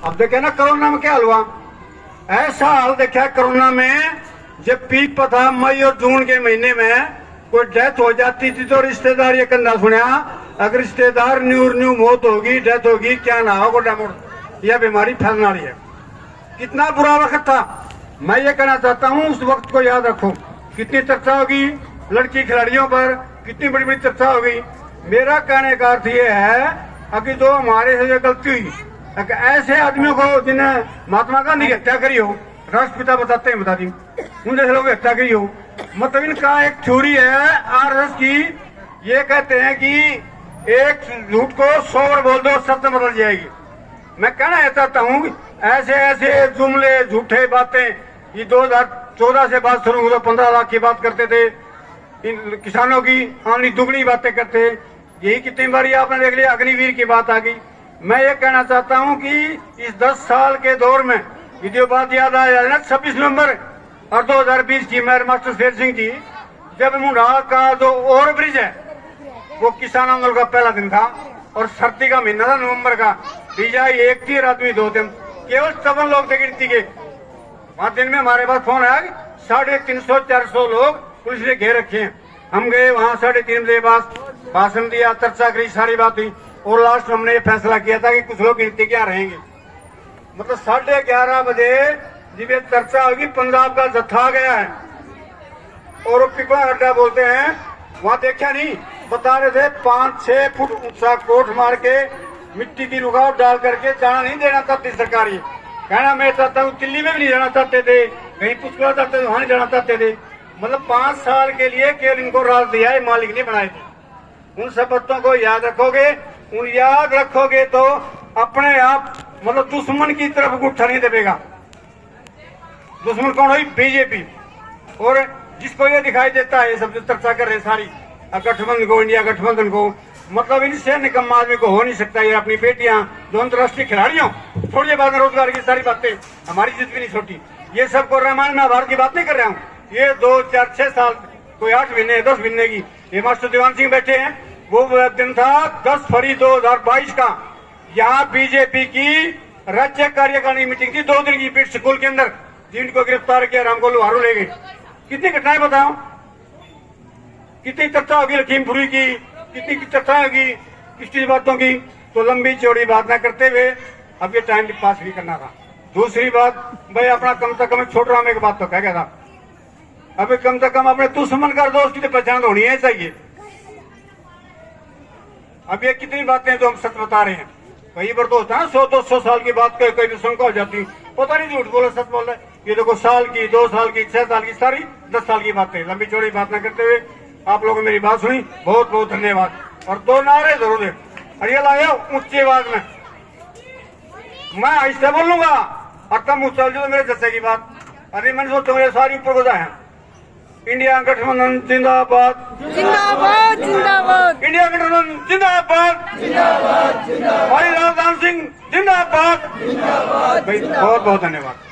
अब देखे ना कोरोना में क्या हुआ, ऐसा हाल देखा कोरोना में। जब पीक पर था मई और जून के महीने में कोई डेथ हो जाती थी तो रिश्तेदार ये कंधा सुना, अगर रिश्तेदार न्यू मौत होगी, डेथ होगी, क्या ना हो डामोड यह बीमारी फैलना रही है। कितना बुरा वक्त था। मैं ये कहना चाहता हूँ उस वक्त को याद रखो। कितनी चर्चा होगी लड़की खिलाड़ियों पर, कितनी बड़ी बड़ी चर्चा होगी। मेरा कहने का अर्थ ये है कि जो हमारे से गलती हुई, ऐसे आदमियों को जिन्हें महात्मा गांधी की हत्या करी हो, राष्ट्रपिता बताते हैं, बता दी उन जैसे लोगों की हत्या करी हो। मतलब इनका एक थ्योरी है आरएसएस की, ये कहते हैं कि एक झूठ को 100 बार बोल दो सत्य बदल जाएगी। मैं कहना चाहता हूँ ऐसे ऐसे जुमले झूठे बातें, ये 2014 से बात शुरू हुई, 15 लाख की बात करते थे, इन किसानों की आमदनी दुगनी बातें करते। यही कितनी बारी आपने देख लिया अग्निवीर की बात आ गई। मैं ये कहना चाहता हूँ कि इस 10 साल के दौर में ये जो बात याद आ जाए ना, 26 नवंबर और 2020 की मेयर मास्टर शेर सिंह जी, जब मुंडा का जो ओवर ब्रिज है वो किसान आंदोलन का पहला दिन था और सर्दी का महीना था नवंबर का। बीजा एक थी रात में 2 दिन, केवल 54 लोग थे गिनती के। वहां दिन में हमारे पास फोन आया 350-400 लोग पुलिस ने घेर रखे हैं। हम गए वहां 3:30 बजे बाद भाषण दिया, चर्चा करी, सारी बात हुई और लास्ट में हमने ये फैसला किया था कि कुछ लोग गिनती क्या रहेंगे। मतलब 11:30 बजे जब ये चर्चा होगी, पंजाब का जत्था गया है और पिपला गड्ढा बोलते हैं, वहां देखा नहीं, बता रहे थे 5-6 फुट ऊंचा कोट मार के मिट्टी की रुकावट डाल करके जाना नहीं देना चाहती सरकारी। कहना मैं चाहता हूँ दिल्ली में भी नहीं जाना चाहते थे, कहीं पुष्करा चाहते थे, वहां नहीं जाना चाहते थे। मतलब 5 साल के लिए केवल इनको राज दिया है, मालिक नहीं बनाए थे। उन सब बातों को याद रखोगे, उन याद रखोगे तो अपने आप मतलब दुश्मन की तरफ गुट्ठा नहीं देगा। दुश्मन कौन हुई? बीजेपी। और जिसको ये दिखाई देता है, ये सब जो चर्चा कर रहे सारी गठबंधन को, इंडिया गठबंधन को, मतलब इनसे निकम्मा आदमी को हो नहीं सकता। ये अपनी बेटियां जो अंतर्राष्ट्रीय खिलाड़ियों, थोड़ी बात रोजगार की सारी बातें, हमारी जिद भी नहीं छोटी। ये सबको रामायण महाभारत की बात नहीं कर रहा हूँ। ये 2, 4, 6 साल, कोई 8 महीने 10 महीने की। ये मास्टर दीवान सिंह बैठे हैं, वो दिन था 10 फरवरी 2022 का। यहाँ बीजेपी की राज्य कार्यकारिणी मीटिंग थी, 2 दिन की पीठ स्कूल के अंदर, जिनको गिरफ्तार किया, रामको लोहारू ले गए। कितनी घटनाएं बताओ, कितनी चर्चा होगी लखीमपुरी की, कितनी चर्चा होगी किस बातों की। तो लंबी चौड़ी बात न करते हुए अब ये टाइम पास भी करना था। दूसरी बात, भाई अपना कम से कम छोट राम एक बात तो कह गया था, अभी कम से कम अपने दुश्मन का दोस्त की तो पहचान होनी है चाहिए। अब ये कितनी बातें जो हम सच बता रहे हैं, कई बार तो होता है 100-200 साल की बात कई भी शंका हो जाती, पता नहीं झूठ बोला सच बोल रहा है। ये देखो साल की, 2 साल की, 6 साल की, सारी 10 साल की बातें। लंबी चौड़ी बात न करते हुए आप लोगों ने मेरी बात सुनी, बहुत बहुत धन्यवाद। और 2 नारे जरूर दे, अरे लाया ऊंची आवाज में, मैं ऐसे बोलूंगा और तुम चल जो मेरे जैसे की बात। अरे मैंने सोचा मेरे सारी ऊपर को जाए। इंडिया गठबंधन जिंदाबाद, जिंदाबाद जिंदाबाद, इंडिया गठबंधन जिंदाबाद, जिंदाबाद जिंदाबाद, भाई राजनाथ सिंह जिंदाबाद। भाई बहुत बहुत धन्यवाद।